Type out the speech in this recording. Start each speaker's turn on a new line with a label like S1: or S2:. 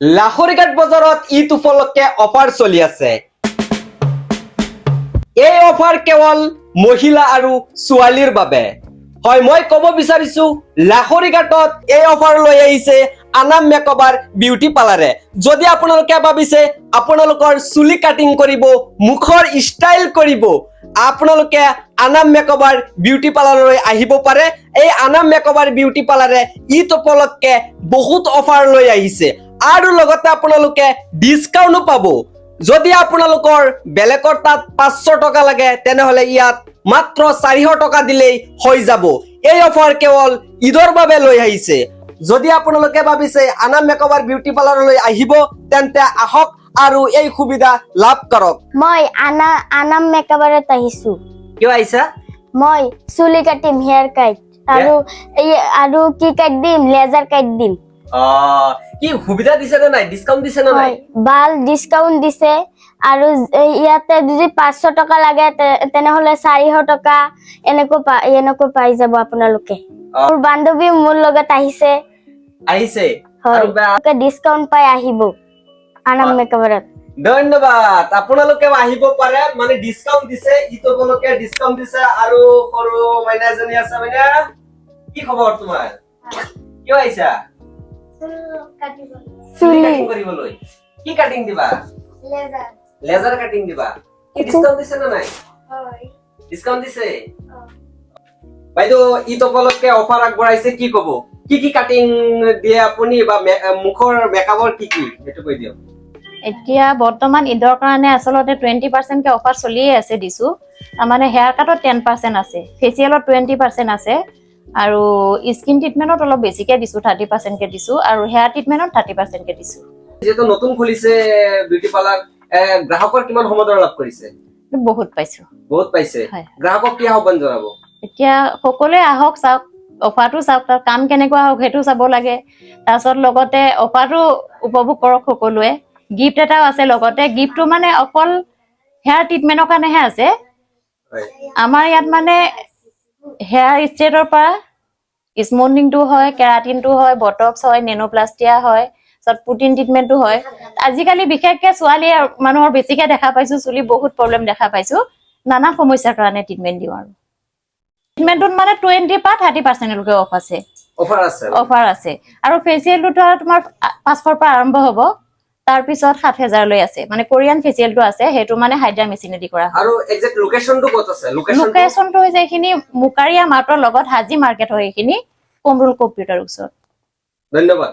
S1: লাহৰিঘাট বজাৰত ঈদ উপলক্ষে অফাৰ চলি আছে। এই অফাৰ কেৱল মহিলা আৰু ছোৱালীৰ বাবে। হয়, মই ক'ব বিচাৰিছো লাহৰিঘাটত এই অফাৰ লৈ আহিছে আনাম মেকঅভাৰ বিউটি পাৰ্লাৰে। যদি আপোনালোকে ভাবিছে আপোনালোকৰ চুলি কাটিং কৰিব, মুখৰ ষ্টাইল কৰিব, আপোনালোকে আনাম মেকঅভাৰ বিউটি পাৰ্লাৰলৈ আহিব পাৰে। এই আনাম মেকঅভাৰ বিউটি পাৰ্লাৰে ঈদ উপলক্ষে বহুত অফাৰ লৈ আহিছে আৰু লগতে আপোনালোকে ডিছকাউণ্টো পাব। যদি আপোনালোকৰ বেলেগৰ তাত 500 টকা লাগে তেনেহলে ইয়াত মাত্ৰ 400 টকা দিলেই হৈ যাব। এই অফাৰ কেৱল ঈদৰ বাবে লৈ আহিছে। যদি আপোনালোকে ভাবিছে আনাম মেকঅভাৰ বিউটি পাৰ্লাৰলৈ আহিব তেন্তে আহক আৰু এই সুবিধা লাভ কৰক।
S2: মই আনাম মেকআপত আহিছো।
S1: কিয় আহিছা?
S2: মই চুলি কাটিম, হেয়াৰ কাট আৰু কি কাট দিম, লেজাৰ কাট দিম।
S1: কি সুবিধা দিছে নে নাই? ডিসকাউন্ট দিছে নে নাই?
S2: ভাল ডিসকাউন্ট দিছে আৰু ইয়াতে যদি 500 টকা লাগে তেনেহলে 400 টকা এনেকৈ পাই যাব আপোনালোকে। মোৰ বান্ধৱী মোৰ লগত আহিছে আৰু ডিসকাউন্ট পাই আহিব আনাম মেকআপত।
S1: ধন্যবাদ। আপোনালোকে আহিব পাৰে, মানে ডিসকাউন্ট দিছে, ইটো উপলক্ষে ডিসকাউন্ট দিছে। আৰু সৰু মাইনাজনী আছে, মাইনা কি খবৰ তোমাৰ? কিয় আহিছা? চুলি কাটিং কৰিবলৈ। কি কাটিং দিবা? লেজাৰ কাটিং দিবা। কি ডিসকাউন্ট দিছে না নাই? ডিসকাউন্ট দিছে। বাইদেউ ঈদ উপলক্ষে অফাৰ আগবঢ়াইছে, কি কব? কি কাটিং দিয়ে আপুনি বা মুখৰ মেকআপৰ কি সেইটো কৈ দিয়ক।
S3: এতিয়া বৰ্তমান ঈদৰ কাৰণে আচলতে 20% কে অফাৰ চলিয়ে আছে দিছো। মানে হেয়াৰ কাটত 10% আছে, ফেচিয়েলত 20% আছে আৰু স্কিন ট্ৰিটমেন্টত অলপ বেছিকে দিছো, 30% কে দিছো আৰু হেয়াৰ ট্ৰিটমেন্টত 30% কে দিছো।
S1: যেহেতু নতুন খুলিছে বিউটি পাৰ্লাৰ, গ্ৰাহকৰ কিমান সমাদৰ লাভ কৰিছে?
S3: বহুত পাইছো।
S1: বহুত পাইছে। গ্ৰাহকক কি আহ্বান জনাব? এতিয়া
S3: সকলোৱে আহক, চাওক, অফাৰটো চাওক, তাৰ কাম কেনেকুৱা হওক সেইটো চাব লাগে। তাৰপিছত লগতে অফাৰটো উপভোগ কৰক সকলোৱে। গিফ্ট এটাও আছে লগতে। গিফ্টটো মানে অকল হেয়াৰ ট্ৰিটমেন্টৰ কাৰণেহে আছে। আমাৰ ইয়াত মানে হেয়াৰ ষ্ট্ৰেটৰ পৰা স্মুথনিংটো হয়, কেৰাটিনটো হয়, বটক্স হয়, নেনোপ্লাষ্টিয়া হয়, প্ৰটিন ট্ৰিটমেন্টটো হয়। আজিকালি বিশেষকে ছোৱালী মানুহৰ বেছিকে দেখা পাইছো, চুলি বহুত প্ৰব্লেম দেখা পাইছো। নানা সমস্যাৰ কাৰণে ট্ৰিটমেন্ট দিওঁ আৰু ট্ৰিটমেন্টত মানে 20 পৰা 30% লৈকে অফাৰ আছে। আৰু ফেচিয়েলটো তোমাৰ 500 পৰা আৰম্ভ হ'ব, তাৰপিছত 7000 লৈ আছে। মানে কোৰিয়ান ফেচিয়েলটো আছে, সেইটো মানে হাইড্ৰা মেচিনেদি কৰা হয়।
S1: আৰু এক্সাক্ট লোকেশনটো ক'ত আছে?
S3: লোকেশনটো হৈছে এইখিনি মুকাৰিয়া মাৰ্টৰ লগত হাজি মাৰ্কেট হয়, এইখিনি কমৰুল কম্পিউটাৰ ওচৰত।
S1: ধন্যবাদ।